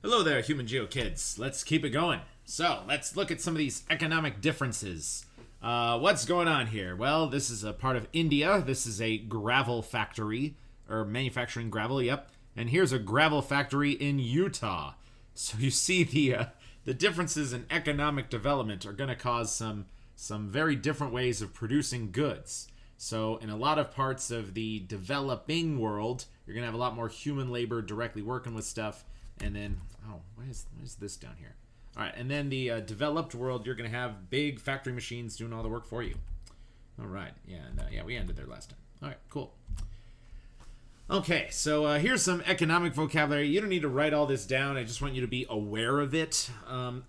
Hello there, Human Geo Kids. Let's keep it going. So, let's look at some of these economic differences. What's going on here? Well, this is a part of India. This is a gravel factory, or manufacturing gravel, yep. And here's a gravel factory in Utah. So you see the differences in economic development are going to cause some very different ways of producing goods. So in a lot of parts of the developing world, you're going to have a lot more human labor directly working with stuff. And then, why is this down here? All right, and then the developed world, you're going to have big factory machines doing all the work for you. All right, we ended there last time. All right, cool. Okay, so here's some economic vocabulary. You don't need to write all this down. I just want you to be aware of it.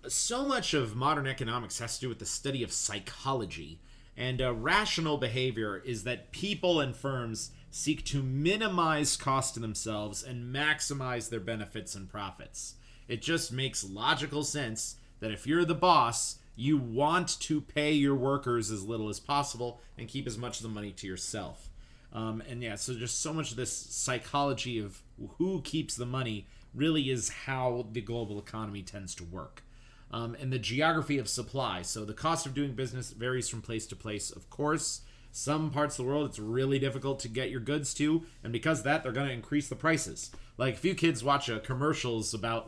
So much of modern economics has to do with the study of psychology. And rational behavior is that people and firms seek to minimize cost to themselves and maximize their benefits and profits. It just makes logical sense that if you're the boss, you want to pay your workers as little as possible and keep as much of the money to yourself. So just so much of this psychology of who keeps the money really is how the global economy tends to work. And the geography of supply. So the cost of doing business varies from place to place, of course. Some parts of the world, it's really difficult to get your goods to, and because of that, they're going to increase the prices. Like, if you kids watch commercials about,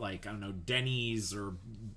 Denny's or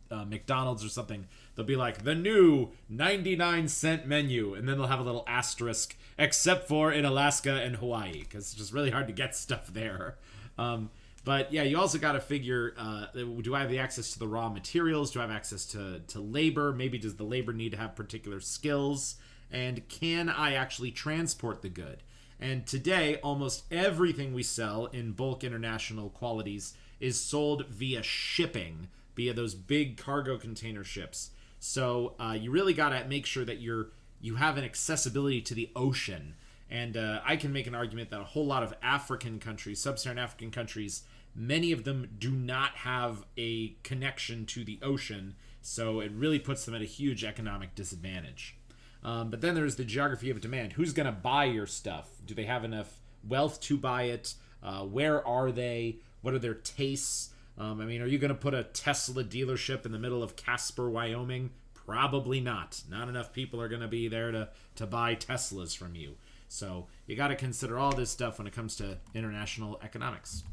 McDonald's or something, they'll be like, the new 99-cent menu, and then they'll have a little asterisk, except for in Alaska and Hawaii, because it's just really hard to get stuff there. But yeah, you also got to figure, do I have the access to the raw materials? Do I have access to labor? Maybe does the labor need to have particular skills? And can I actually transport the good? And today, almost everything we sell in bulk international quantities is sold via shipping, via those big cargo container ships. So you really got to make sure that you have an accessibility to the ocean. And I can make an argument that a whole lot of African countries, sub-Saharan African countries, many of them do not have a connection to the ocean. So it really puts them at a huge economic disadvantage. But then there's the geography of demand. Who's going to buy your stuff? Do they have enough wealth to buy it? Where are they? What are their tastes? Are you going to put a Tesla dealership in the middle of Casper, Wyoming? Probably not. Not enough people are going to be there to buy Teslas from you. So you got to consider all this stuff when it comes to international economics.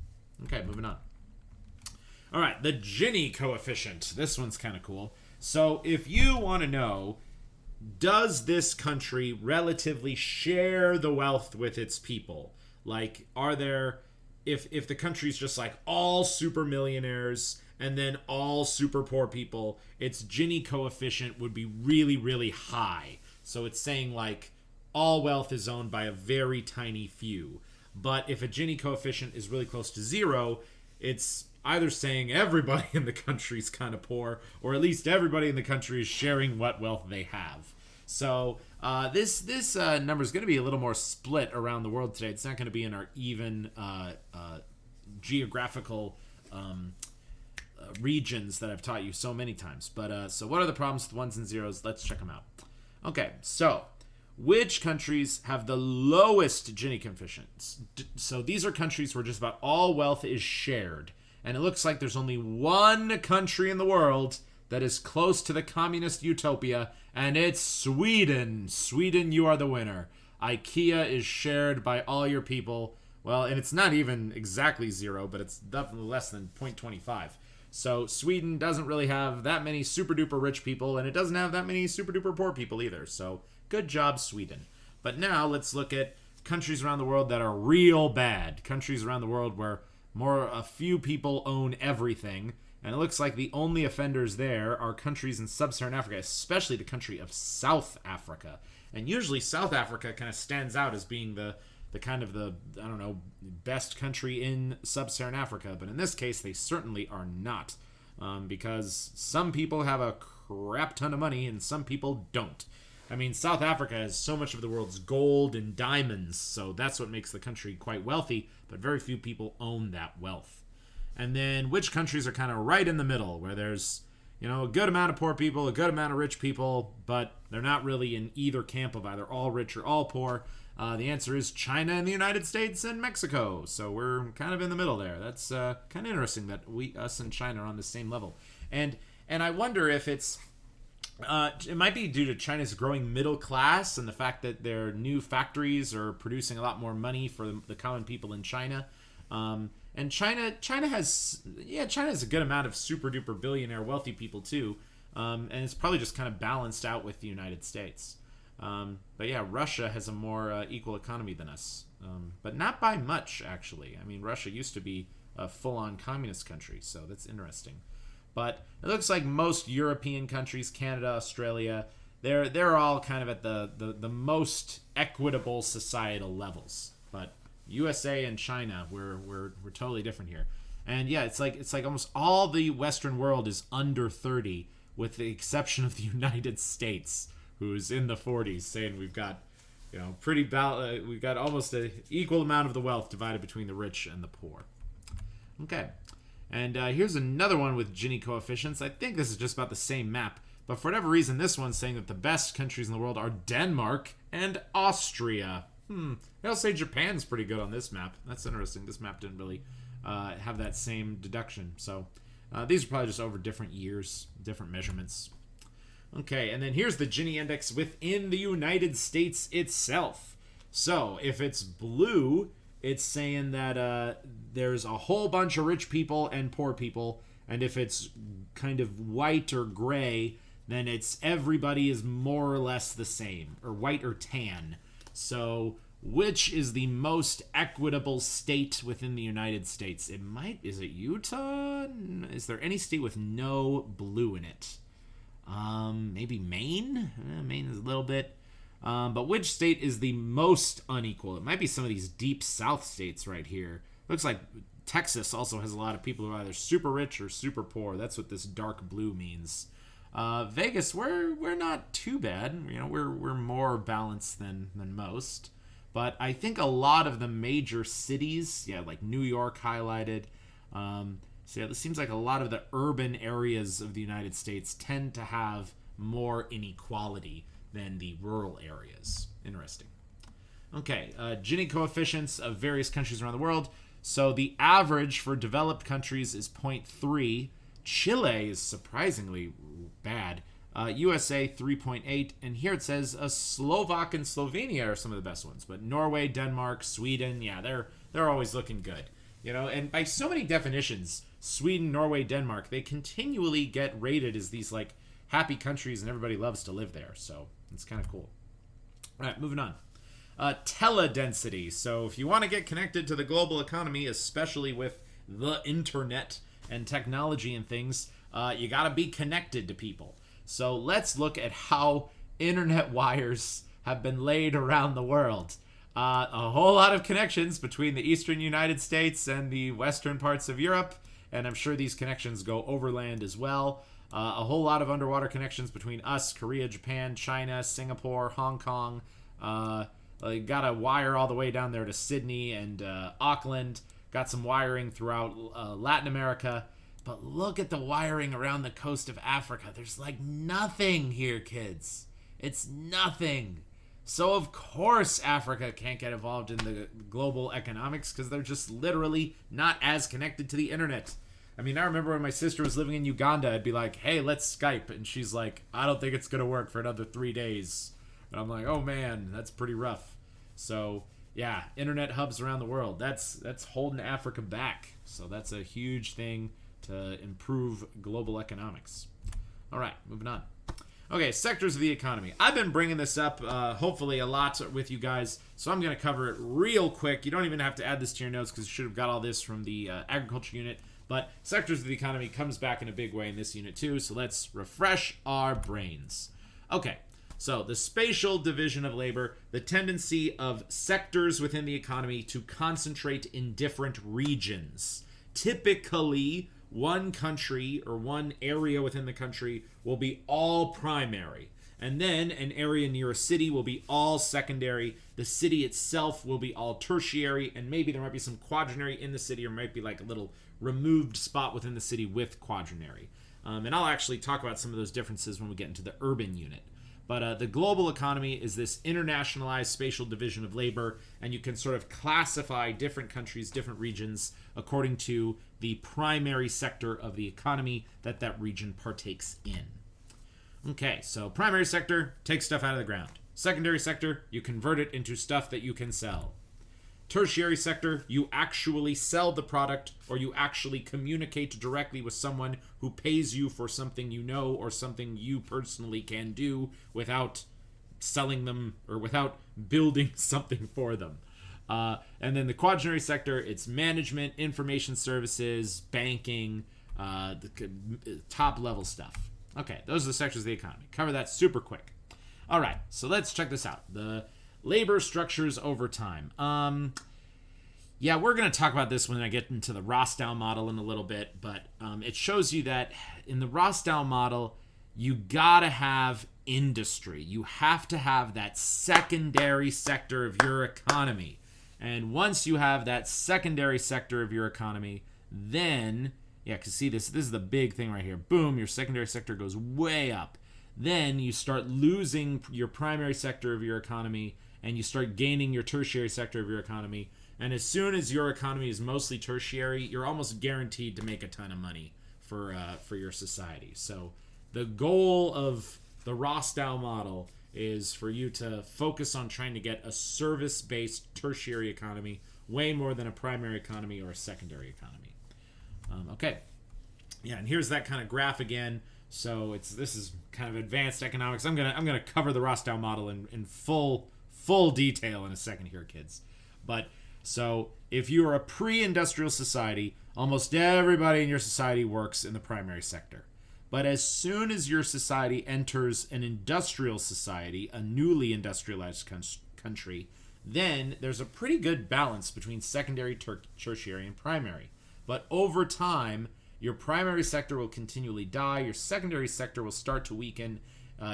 Okay, moving on. All right, the Gini coefficient. This one's kind of cool. So if you want to know, does this country relatively share the wealth with its people? Like, are there, if the country's just like all super millionaires and then all super poor people, its Gini coefficient would be really, really high. So it's saying like all wealth is owned by a very tiny few. But if a Gini coefficient is really close to zero, it's either saying everybody in the country is kind of poor, or at least everybody in the country is sharing what wealth they have. So this number is going to be a little more split around the world today. It's not going to be in our even geographical regions that I've taught you so many times. But so what are the problems with ones and zeros? Let's check them out. Okay, so which countries have the lowest Gini coefficients? So these are countries where just about all wealth is shared. And it looks like there's only one country in the world that is close to the communist utopia, and it's Sweden. Sweden, you are the winner. IKEA is shared by all your people. Well, and it's not even exactly zero, but it's definitely less than 0.25. So Sweden doesn't really have that many super duper rich people, and it doesn't have that many super duper poor people either. So good job, Sweden. But now let's look at countries around the world that are real bad. Countries around the world where a few people own everything. And it looks like the only offenders there are countries in sub-Saharan Africa, especially the country of South Africa. And usually South Africa kind of stands out as being the best country in sub-Saharan Africa. But in this case, they certainly are not. Because some people have a crap ton of money and some people don't. South Africa has so much of the world's gold and diamonds, so that's what makes the country quite wealthy, but very few people own that wealth. And then which countries are kind of right in the middle, where there's, a good amount of poor people, a good amount of rich people, but they're not really in either camp of either all rich or all poor. The answer is China and the United States and Mexico. So we're kind of in the middle there. That's kind of interesting that us and China are on the same level. And I wonder if it might be due to China's growing middle class and the fact that their new factories are producing a lot more money for the common people in China. And China has a good amount of super duper billionaire wealthy people too. And it's probably just kind of balanced out with the United States. But yeah, Russia has a more equal economy than us, but not by much, actually. I mean, Russia used to be a full-on communist country, so that's interesting. But it looks like most European countries, Canada, Australia, they're all kind of at the most equitable societal levels. But USA and China, we're totally different here. And yeah, it's like almost all the Western world is under 30, with the exception of the United States, who's in the 40s, saying we've got, we've got almost an equal amount of the wealth divided between the rich and the poor. Okay, and here's another one with Gini coefficients. I think this is just about the same map, but for whatever reason, this one's saying that the best countries in the world are Denmark and Austria. I'll say Japan's pretty good on this map. That's interesting. This map didn't really have that same deduction. So these are probably just over different years, different measurements. Okay, and then here's the Gini index within the United States itself. So if it's blue, it's saying that there's a whole bunch of rich people and poor people. And if it's kind of white or gray, then it's everybody is more or less the same, or white or tan. So which is the most equitable state within the United States? Is it Utah? Is there any state with no blue in it? Maybe Maine? Maine is a little bit. But which state is the most unequal? It might be some of these deep south states right here. Looks like Texas also has a lot of people who are either super rich or super poor. That's what this dark blue means. Vegas, we're not too bad. We're more balanced than most. But I think a lot of the major cities, like New York highlighted. So yeah, it seems like a lot of the urban areas of the United States tend to have more inequality than the rural areas. Interesting. Okay, Gini coefficients of various countries around the world. So the average for developed countries is 0.3. Chile is surprisingly bad. USA 3.8, and here it says Slovak and Slovenia are some of the best ones. But Norway, Denmark, Sweden, yeah, they're always looking good. And by so many definitions, Sweden, Norway, Denmark, they continually get rated as these like happy countries and everybody loves to live there. So it's kind of cool. All right, moving on. Teledensity. So if you want to get connected to the global economy, especially with the internet and technology and things, you got to be connected to people. So let's look at how internet wires have been laid around the world. A whole lot of connections between the eastern United States and the western parts of Europe, and I'm sure these connections go overland as well. A whole lot of underwater connections between us, Korea, Japan, China, Singapore, Hong Kong. Got a wire all the way down there to Sydney and Auckland. Got some wiring throughout Latin America. But look at the wiring around the coast of Africa. There's like nothing here, kids. It's nothing. So of course Africa can't get involved in the global economics because they're just literally not as connected to the internet. I mean, I remember when my sister was living in Uganda, I'd be like, hey, let's Skype. And she's like, I don't think it's going to work for another 3 days. And I'm like, oh man, that's pretty rough. So yeah, internet hubs around the world. That's holding Africa back. So that's a huge thing to improve global economics. All right, moving on. Okay, sectors of the economy. I've been bringing this up, hopefully, a lot with you guys, so I'm going to cover it real quick. You don't even have to add this to your notes because you should have got all this from the agriculture unit, but sectors of the economy comes back in a big way in this unit too, so let's refresh our brains. Okay, so the spatial division of labor, the tendency of sectors within the economy to concentrate in different regions. Typically, one country or one area within the country will be all primary. And then an area near a city will be all secondary. The city itself will be all tertiary. And maybe there might be some quaternary in the city, or might be like a little removed spot within the city with quaternary. And I'll actually talk about some of those differences when we get into the urban unit. But the global economy is this internationalized spatial division of labor, and you can sort of classify different countries, different regions, according to the primary sector of the economy that that region partakes in. Okay, so primary sector, take stuff out of the ground. Secondary sector, you convert it into stuff that you can sell. Tertiary sector, you actually sell the product, or you actually communicate directly with someone who pays you for something you know or something you personally can do without selling them or without building something for them. And then the quaternary sector, it's management, information services, banking, the top level stuff. Okay, those are the sectors of the economy. Cover that super quick. All right, so let's check this out. The labor structures over time. Yeah, we're going to talk about this when I get into the Rostow model in a little bit, but it shows you that in the Rostow model, you got to have industry. You have to have that secondary sector of your economy. And once you have that secondary sector of your economy, then, yeah, because see, this is the big thing right here. Boom, your secondary sector goes way up. Then you start losing your primary sector of your economy, and you start gaining your tertiary sector of your economy. And as soon as your economy is mostly tertiary, you're almost guaranteed to make a ton of money for your society. So the goal of the Rostow model is for you to focus on trying to get a service-based tertiary economy way more than a primary economy or a secondary economy. Okay. Yeah, and here's that kind of graph again. So this is kind of advanced economics. I'm gonna cover the Rostow model in full detail in a second here, kids. But so if you are a pre-industrial society, almost everybody in your society works in the primary sector. But as soon as your society enters an industrial society, a newly industrialized country, then there's a pretty good balance between secondary, tertiary, and primary. But over time, your primary sector will continually die, your secondary sector will start to weaken,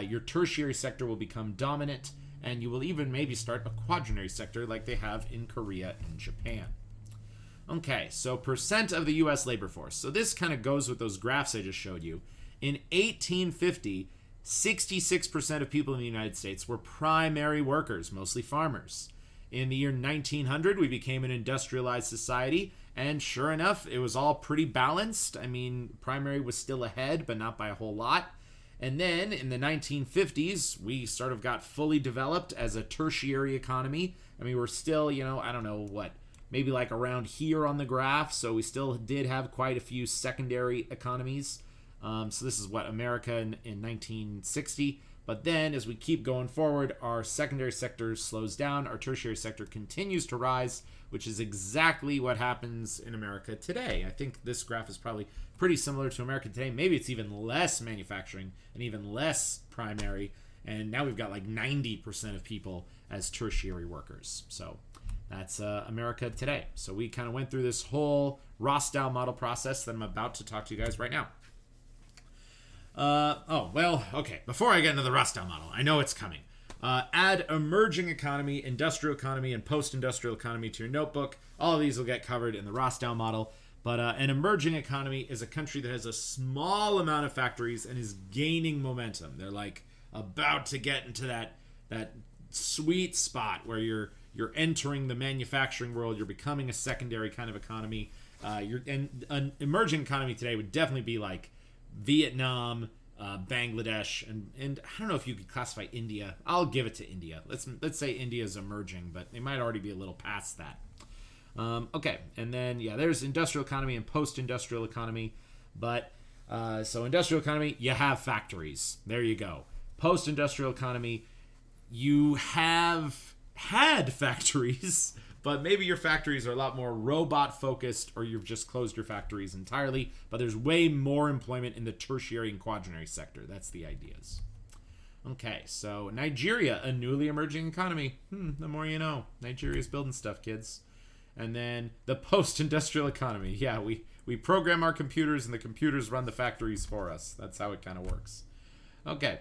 your tertiary sector will become dominant, and you will even maybe start a quaternary sector like they have in Korea and Japan. Okay, so percent of the U.S. labor force. So this kind of goes with those graphs I just showed you. In 1850, 66% of people in the United States were primary workers, mostly farmers. In the year 1900, we became an industrialized society, and sure enough, it was all pretty balanced. I mean, primary was still ahead, but not by a whole lot. And then in the 1950s, we sort of got fully developed as a tertiary economy. I mean, we're still, I don't know what, maybe like around here on the graph. So we still did have quite a few secondary economies. So this is what America in 1960. But then as we keep going forward, our secondary sector slows down. Our tertiary sector continues to rise, which is exactly what happens in America today. I think this graph is probably pretty similar to America today. Maybe it's even less manufacturing and even less primary. And now we've got like 90% of people as tertiary workers. So that's America today. So we kind of went through this whole Rostow model process that I'm about to talk to you guys right now. Okay. Before I get into the Rostow model, I know it's coming. Add emerging economy, industrial economy, and post-industrial economy to your notebook. All of these will get covered in the Rostow model. But an emerging economy is a country that has a small amount of factories and is gaining momentum. They're like about to get into that sweet spot where you're entering the manufacturing world. You're becoming a secondary kind of economy. And an emerging economy today would definitely be like Vietnam, Bangladesh, and I don't know if you could classify India. I'll give it to India. Let's say India is emerging, but they might already be a little past that. Okay, and then there's industrial economy and post-industrial economy. But so industrial economy, you have factories. There you go. Post-industrial economy, you have had factories, but maybe your factories are a lot more robot focused, or you've just closed your factories entirely. But there's way more employment in the tertiary and quaternary sector. That's the ideas. Okay, so Nigeria, a newly emerging economy. The more you know. Nigeria's building stuff, kids. And then the post-industrial economy. Yeah, we program our computers and the computers run the factories for us. That's how it kind of works. Okay.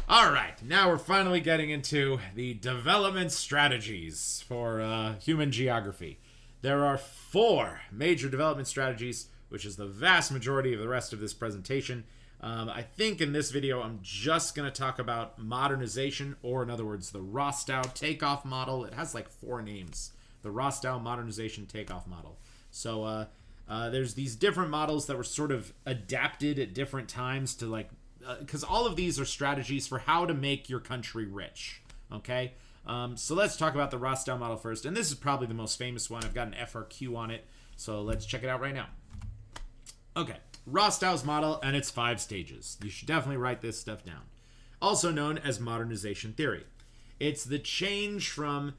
All right. Now we're finally getting into the development strategies for human geography. There are 4 major development strategies, which is the vast majority of the rest of this presentation. I think in this video, I'm just going to talk about modernization, or in other words, the Rostow takeoff model. It has like 4 names. The Rostow modernization takeoff model. So there's these different models that were sort of adapted at different times to like, because all of these are strategies for how to make your country rich. Okay. So let's talk about the Rostow model first. And this is probably the most famous one. I've got an FRQ on it. So let's check it out right now. Okay. Rostow's model and its 5 stages. You should definitely write this stuff down. Also known as modernization theory. It's the change from,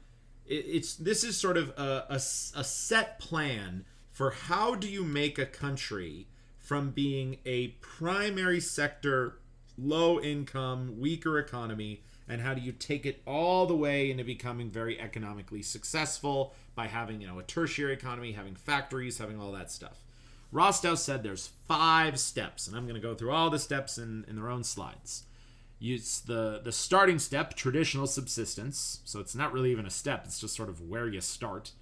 this is sort of a set plan for how do you make a country from being a primary sector, low income, weaker economy, and how do you take it all the way into becoming very economically successful by having, a tertiary economy, having factories, having all that stuff. Rostow said there's 5 steps, and I'm going to go through all the steps in their own slides. Use the starting step, traditional subsistence. So it's not really even a step. It's just sort of where you start.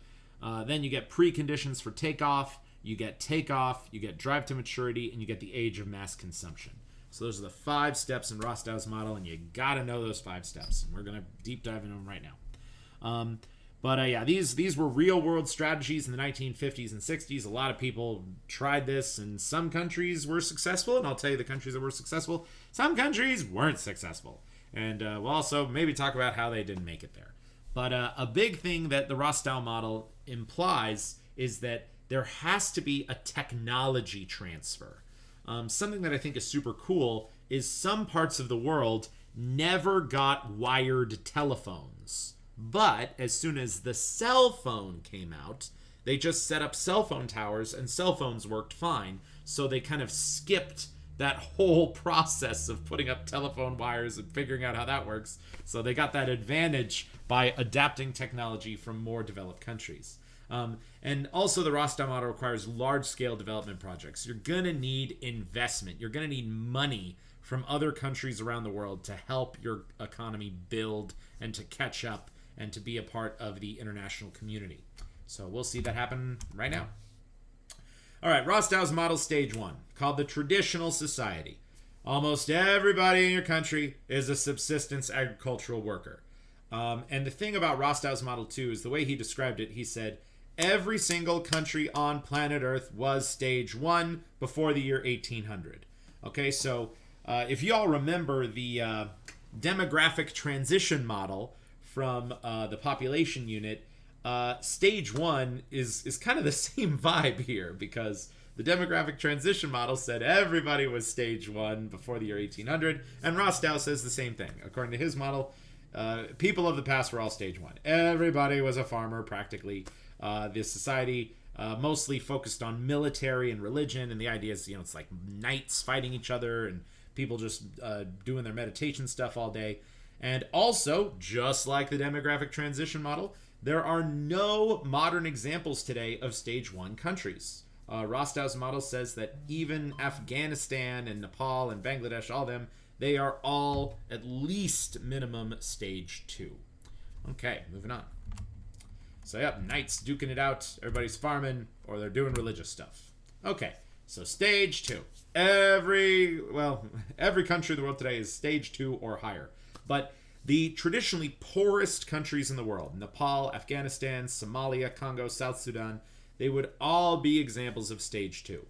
Then you get preconditions for takeoff. You get takeoff. You get drive to maturity. And you get the age of mass consumption. So those are the 5 steps in Rostow's model. And you got to know those 5 steps. And we're going to deep dive into them right now. But these were real world strategies in the 1950s and 60s. A lot of people tried this, and some countries were successful. And I'll tell you the countries that were successful. Some countries weren't successful. And we'll also maybe talk about how they didn't make it there. But a big thing that the Rostow model implies is that there has to be a technology transfer. Something that I think is super cool is some parts of the world never got wired telephones. But as soon as the cell phone came out, they just set up cell phone towers and cell phones worked fine. So they kind of skipped that whole process of putting up telephone wires and figuring out how that works. So they got that advantage by adapting technology from more developed countries. And also the Rostow model requires large-scale development projects. You're going to need investment. You're going to need money from other countries around the world to help your economy build and to catch up and to be a part of the international community. So we'll see that happen right now. All right, Rostow's model stage 1, called the traditional society. Almost everybody in your country is a subsistence agricultural worker. And the thing about Rostow's model 2 is the way he described it. He said, every single country on planet Earth was stage 1 before the year 1800. Okay, so if you all remember the demographic transition model from the population unit, stage 1 is kind of the same vibe here, because the demographic transition model said everybody was stage 1 before the year 1800, and Rostow says the same thing. According to his model, people of the past were all stage 1. Everybody was a farmer, practically. The society mostly focused on military and religion, and the idea is, it's like knights fighting each other and people just doing their meditation stuff all day. And also, just like the demographic transition model, there are no modern examples today of stage 1 countries. Rostow's model says that even Afghanistan and Nepal and Bangladesh, all of them, they are all at least minimum stage 2. Okay, moving on. So yep, knights duking it out, everybody's farming, or they're doing religious stuff. Okay, so stage 2. Every country in the world today is stage 2 or higher. But the traditionally poorest countries in the world, Nepal, Afghanistan, Somalia, Congo, South Sudan, they would all be examples of stage 2.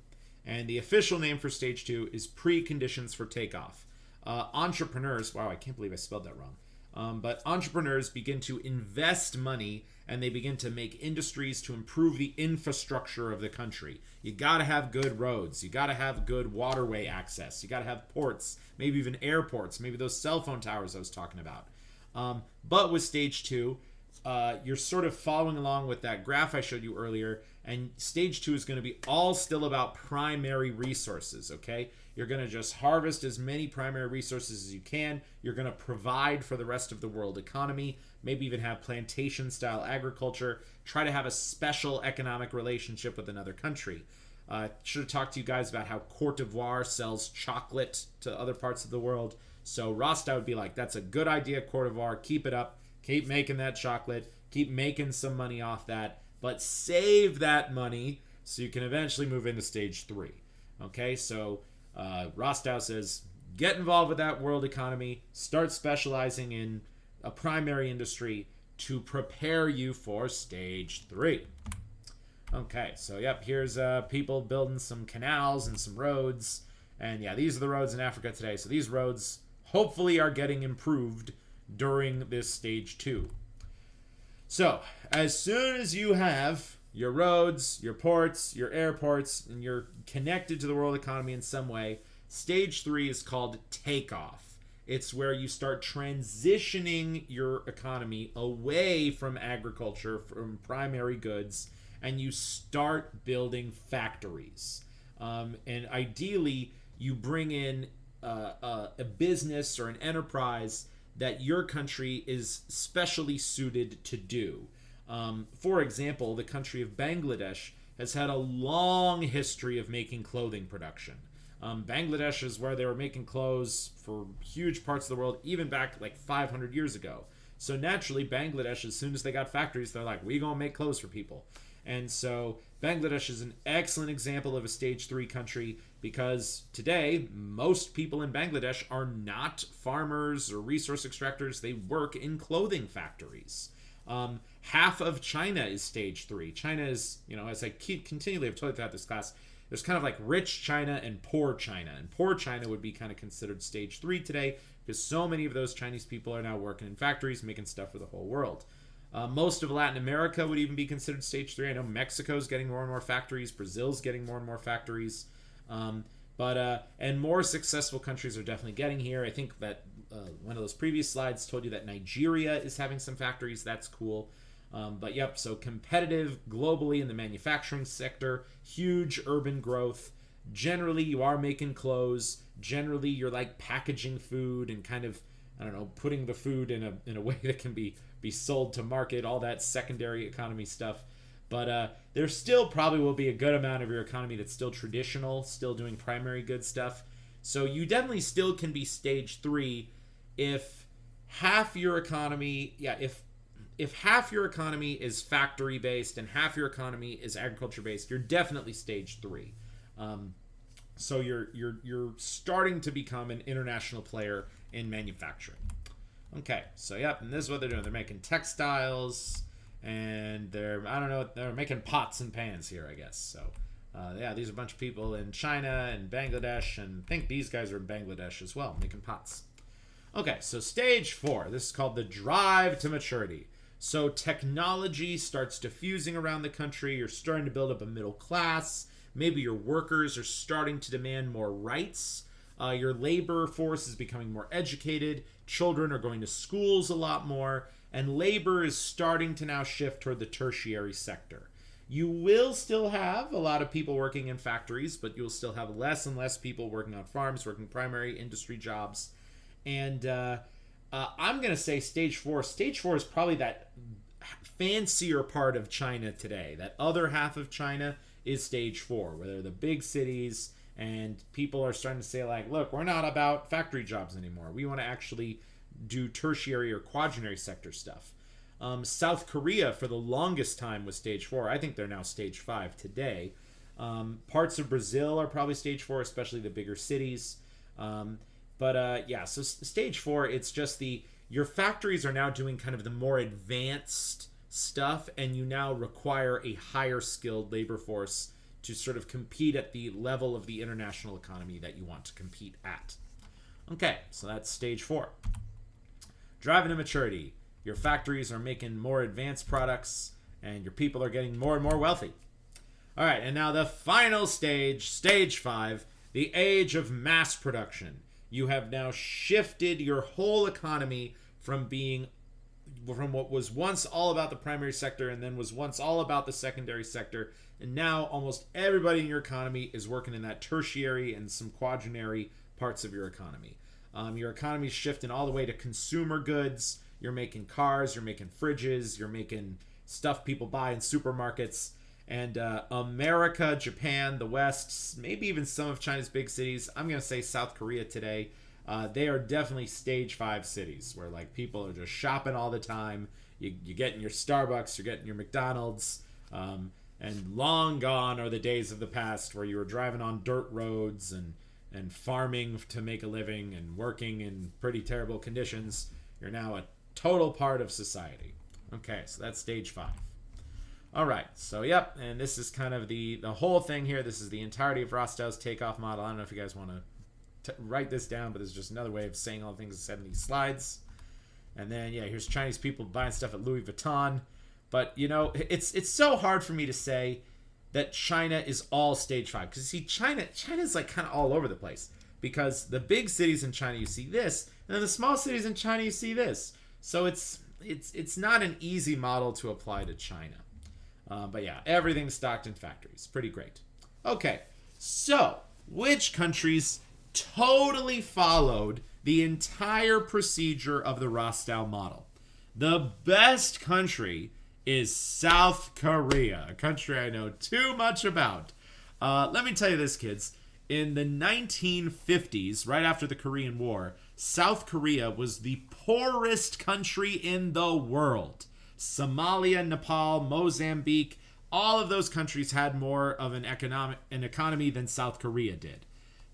And the official name for stage 2 is preconditions for takeoff. Entrepreneurs, wow, I can't believe I spelled that wrong. But entrepreneurs begin to invest money and they begin to make industries to improve the infrastructure of the country. You got to have good roads. You got to have good waterway access. You got to have ports, maybe even airports, maybe those cell phone towers I was talking about. But with stage 2, you're sort of following along with that graph I showed you earlier, and stage 2 is going to be all still about primary resources, okay? You're going to just harvest as many primary resources as you can. You're going to provide for the rest of the world economy, maybe even have plantation-style agriculture, try to have a special economic relationship with another country. Should have talked to you guys about how Cote d'Ivoire sells chocolate to other parts of the world. So Rostow would be like, that's a good idea, Cote d'Ivoire. Keep it up. Keep making that chocolate. Keep making some money off that. But save that money so you can eventually move into stage 3. Okay, so Rostow says, get involved with that world economy, start specializing in a primary industry to prepare you for stage 3. Okay, so yep, here's people building some canals and some roads. And yeah, these are the roads in Africa today. So these roads hopefully are getting improved during this stage 2. So as soon as you have your roads, your ports, your airports, and you're connected to the world economy in some way, stage 3 is called takeoff. It's where you start transitioning your economy away from agriculture, from primary goods, and you start building factories. And ideally, you bring in a business or an enterprise that your country is specially suited to do. For example, the country of Bangladesh has had a long history of making clothing production. Bangladesh is where they were making clothes for huge parts of the world, even back like 500 years ago. So naturally, Bangladesh, as soon as they got factories, they're like, we gonna make clothes for people. And so Bangladesh is an excellent example of a stage 3 country because today, most people in Bangladesh are not farmers or resource extractors. They work in clothing factories. Half of China is stage 3. China is, as I continually have told you throughout this class, there's kind of like rich China and poor China. And poor China would be kind of considered stage 3 today because so many of those Chinese people are now working in factories, making stuff for the whole world. Most of Latin America would even be considered stage 3. I know Mexico's getting more and more factories. Brazil's getting more and more factories. And more successful countries are definitely getting here. I think that one of those previous slides told you that Nigeria is having some factories. That's cool. So competitive globally in the manufacturing sector, huge urban growth. Generally, you are making clothes. Generally, you're like packaging food and kind of, putting the food in a way that can be sold to market, all that secondary economy stuff. But there still probably will be a good amount of your economy that's still traditional, still doing primary good stuff. So you definitely still can be stage 3 if half your economy, if half your economy is factory based and half your economy is agriculture based, you're definitely stage 3. So you're starting to become an international player in manufacturing. Okay, so and this is what they're doing. They're making textiles, and they're making pots and pans here, I guess. So these are a bunch of people in China and Bangladesh, and I think these guys are in Bangladesh as well, making pots. Okay, so stage 4. This is called the drive to maturity. So technology starts diffusing around the country. You're starting to build up a middle class. Maybe your workers are starting to demand more rights. Your labor force is becoming more educated. Children are going to schools a lot more. And labor is starting to now shift toward the tertiary sector. You will still have a lot of people working in factories, but you'll still have less and less people working on farms, working primary industry jobs. And I'm going to say stage 4. Stage 4 is probably that fancier part of China today. That other half of China is stage 4, where they're the big cities and people are starting to say, like, look, we're not about factory jobs anymore. We want to actually do tertiary or quaternary sector stuff. South Korea, for the longest time, was stage 4. I think they're now stage 5 today. Parts of Brazil are probably stage 4, especially the bigger cities. So stage 4, it's just your factories are now doing kind of the more advanced stuff, and you now require a higher skilled labor force to sort of compete at the level of the international economy that you want to compete at. Okay, so that's stage 4. Driving to maturity. Your factories are making more advanced products, and your people are getting more and more wealthy. All right, and now the final stage, stage 5, the age of mass production. You have now shifted your whole economy from what was once all about the primary sector and then was once all about the secondary sector, and now almost everybody in your economy is working in that tertiary and some quaternary parts of your economy. Your economy is shifting all the way to consumer goods. You're making cars, you're making fridges, you're making stuff people buy in supermarkets. And America, Japan, the West, maybe even some of China's big cities, I'm going to say South Korea today, they are definitely stage 5 cities where like people are just shopping all the time. You're getting your Starbucks, you're getting your McDonald's, and long gone are the days of the past where you were driving on dirt roads and and farming to make a living and working in pretty terrible conditions, you're now a total part of society. Okay, so that's stage 5. All right, so yep, and this is kind of the whole thing here. This is the entirety of Rostow's takeoff model. I don't know if you guys want to write this down, but this is just another way of saying all the things said in these slides. And then, yeah, here's Chinese people buying stuff at Louis Vuitton. But, you know, it's so hard for me to say that China is all stage 5. Because, you see, China's like kind of all over the place. Because the big cities in China, you see this. And then the small cities in China, you see this. So it's not an easy model to apply to China. But, yeah, everything's stocked in factories. Pretty great. Okay, so which countries totally followed the entire procedure of the Rostow model? The best country is South Korea, a country I know too much about. Let me tell you this, kids. In the 1950s, right after the Korean War, South Korea was the poorest country in the world. Somalia, Nepal, Mozambique, all of those countries had more of an economy than South Korea did.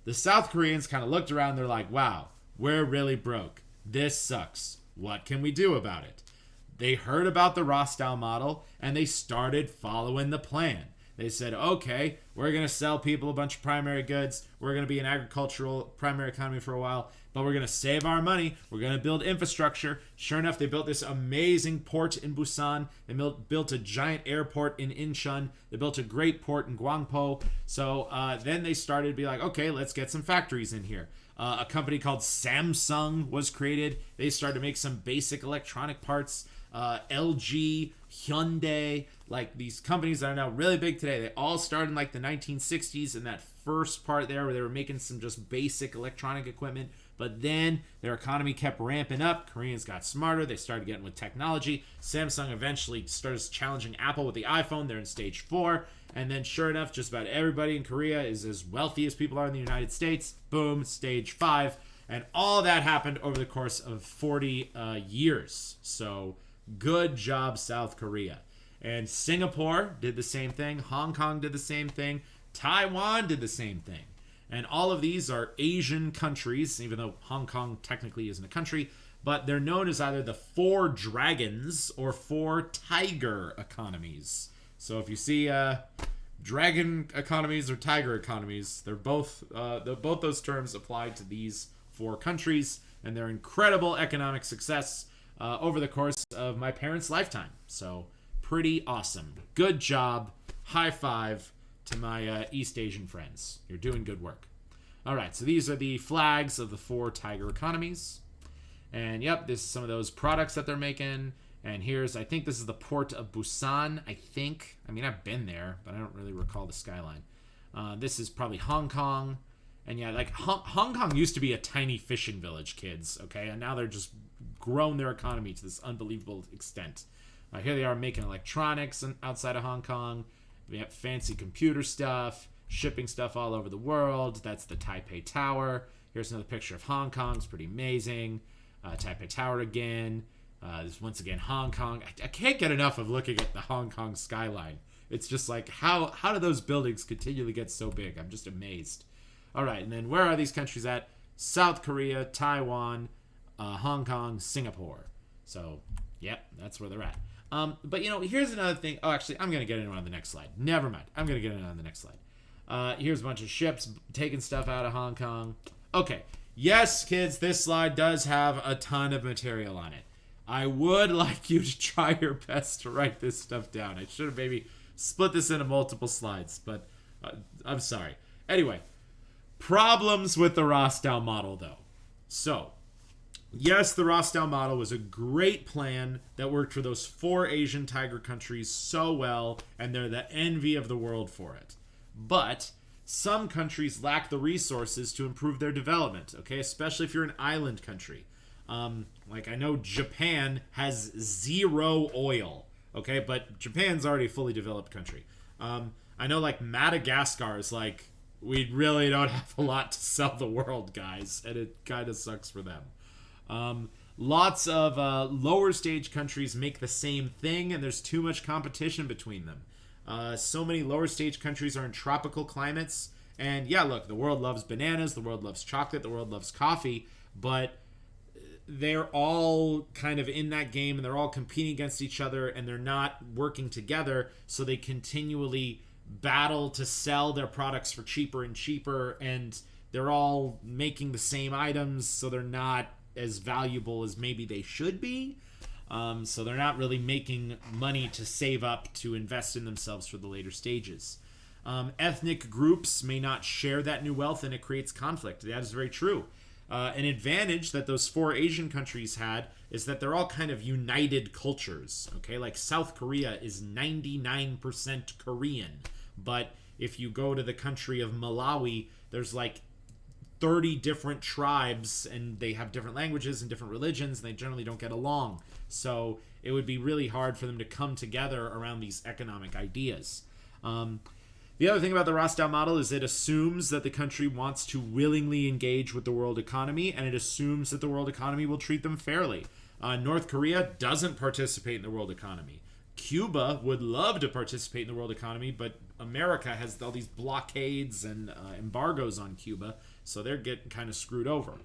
The South Koreans kind of looked around, they're like, wow, we're really broke. This sucks. What can we do about it? They heard about the Rostow model and they started following the plan. They said, okay, we're going to sell people a bunch of primary goods. We're going to be an agricultural primary economy for a while, but we're going to save our money. We're going to build infrastructure. Sure enough, they built this amazing port in Busan. They built a giant airport in Incheon. They built a great port in Gwangpo. So then they started to be like, okay, let's get some factories in here. A company called Samsung was created. They started to make some basic electronic parts. LG, Hyundai, like these companies that are now really big today, they all started in like the 1960s in that first part there where they were making some just basic electronic equipment. But then their economy kept ramping up. Koreans got smarter. They started getting with technology. Samsung eventually starts challenging Apple with the iPhone. They're in stage 4. And then sure enough, just about everybody in Korea is as wealthy as people are in the United States. Boom, stage 5. And all that happened over the course of 40 years. So good job, South Korea. And Singapore did the same thing. Hong Kong did the same thing. Taiwan did the same thing. And all of these are Asian countries, even though Hong Kong technically isn't a country, but they're known as either the 4 dragons or 4 tiger economies. So if you see dragon economies or tiger economies, they're both those terms apply to these 4 countries, and they're incredible economic success over the course of my parents' lifetime. So pretty awesome. Good job. High five to my East Asian friends. You're doing good work. All right, so these are the flags of the 4 tiger economies. And yep, this is some of those products that they're making. And here's, I think this is the port of Busan, I think. I mean, I've been there, but I don't really recall the skyline. This is probably Hong Kong. And yeah, like Hong Kong used to be a tiny fishing village, kids, okay? And now they're just grown their economy to this unbelievable extent. Here they are making electronics outside of Hong Kong. We have fancy computer stuff, shipping stuff all over the world. That's the Taipei Tower. Here's another picture of Hong Kong. It's pretty amazing. Taipei Tower again. This once again Hong Kong. I can't get enough of looking at the Hong Kong skyline. It's just like, how do those buildings continually get so big? I'm just amazed. All right, and then where are these countries at? South Korea, Taiwan, Hong Kong, Singapore. So, yep, that's where they're at. But, you know, here's another thing. Oh, actually, I'm going to get into it on the next slide. Never mind. I'm going to get into it on the next slide. Here's a bunch of ships taking stuff out of Hong Kong. Okay. Yes, kids, this slide does have a ton of material on it. I would like you to try your best to write this stuff down. I should have maybe split this into multiple slides, but I'm sorry. Anyway, problems with the Rostow model, though. So, yes, the Rostow model was a great plan that worked for those 4 Asian tiger countries so well, and they're the envy of the world for it. But some countries lack the resources to improve their development, okay? Especially if you're an island country. Like, I know Japan has 0 oil, okay? But Japan's already a fully developed country. I know, like, Madagascar is like, we really don't have a lot to sell the world, guys, and it kind of sucks for them. Lots of lower stage countries make the same thing, and there's too much competition between them. So many lower stage countries are in tropical climates, And yeah, look, the world loves bananas, the world loves chocolate, the world loves coffee, but they're all kind of in that game and they're all competing against each other and they're not working together, so they continually battle to sell their products for cheaper and cheaper, and they're all making the same items, so they're not as valuable as maybe they should be. So they're not really making money to save up to invest in themselves for the later stages. Ethnic groups may not share that new wealth, and it creates conflict. That is very true. An advantage that those 4 Asian countries had is that they're all kind of united cultures. Okay, like South Korea is 99% Korean, but if you go to the country of Malawi, there's like 30 different tribes and they have different languages and different religions, and they generally don't get along. So it would be really hard for them to come together around these economic ideas. The other thing about the Rostow model is it assumes that the country wants to willingly engage with the world economy, and it assumes that the world economy will treat them fairly. North Korea doesn't participate in the world economy. Cuba would love to participate in the world economy, but America has all these blockades and embargoes on Cuba, so they're getting kind of screwed over.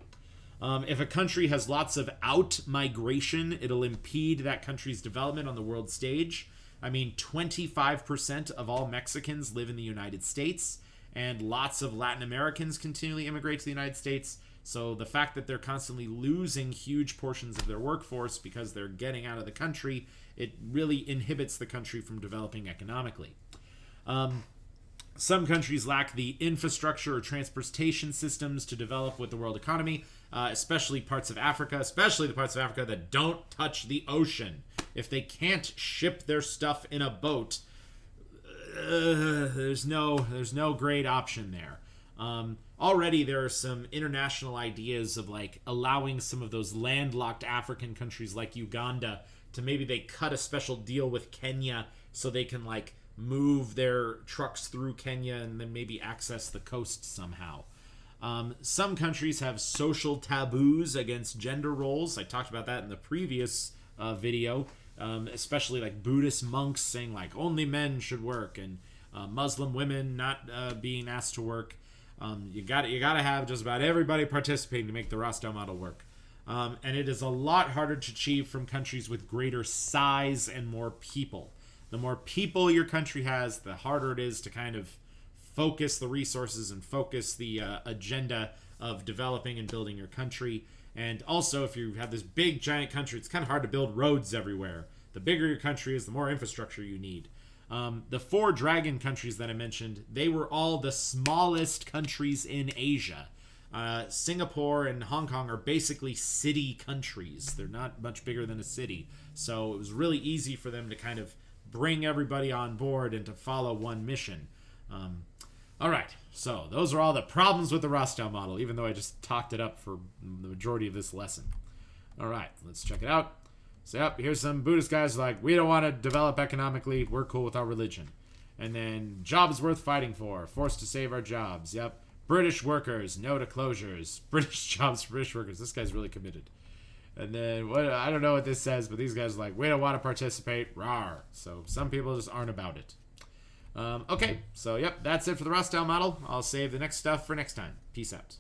If a country has lots of out-migration, it'll impede that country's development on the world stage. I mean, 25% of all Mexicans live in the United States, and lots of Latin Americans continually immigrate to the United States. So the fact that they're constantly losing huge portions of their workforce because they're getting out of the country, it really inhibits the country from developing economically. Some countries lack the infrastructure or transportation systems to develop with the world economy, especially parts of Africa, especially the parts of Africa that don't touch the ocean. If they can't ship their stuff in a boat, there's no great option there. Already there are some international ideas of like allowing some of those landlocked African countries like Uganda to maybe they cut a special deal with Kenya so they can like move their trucks through Kenya and then maybe access the coast somehow. Some countries have social taboos against gender roles. I talked about that in the previous video, especially like Buddhist monks saying like only men should work, and Muslim women not being asked to work. You got to have just about everybody participating to make the Rostow model work. And it is a lot harder to achieve from countries with greater size and more people. The more people your country has, the harder it is to kind of focus the resources and focus the agenda of developing and building your country. And also, if you have this big, giant country, it's kind of hard to build roads everywhere. The bigger your country is, the more infrastructure you need. The 4 dragon countries that I mentioned, they were all the smallest countries in Asia. Singapore and Hong Kong are basically city countries. They're not much bigger than a city. So it was really easy for them to kind of bring everybody on board and to follow one mission. All right, so those are all the problems with the Rostow model, even though I just talked it up for the majority of this lesson. All right, let's check it out. So, yep, here's some Buddhist guys like, we don't want to develop economically, we're cool with our religion. And then, jobs worth fighting for, forced to save our jobs, yep. British workers, no to closures. British jobs for British workers. This guy's really committed. And then, I don't know what this says, but these guys are like, we don't want to participate, rawr. So, some people just aren't about it. Okay, so, yep, that's it for the Rostow model. I'll save the next stuff for next time. Peace out.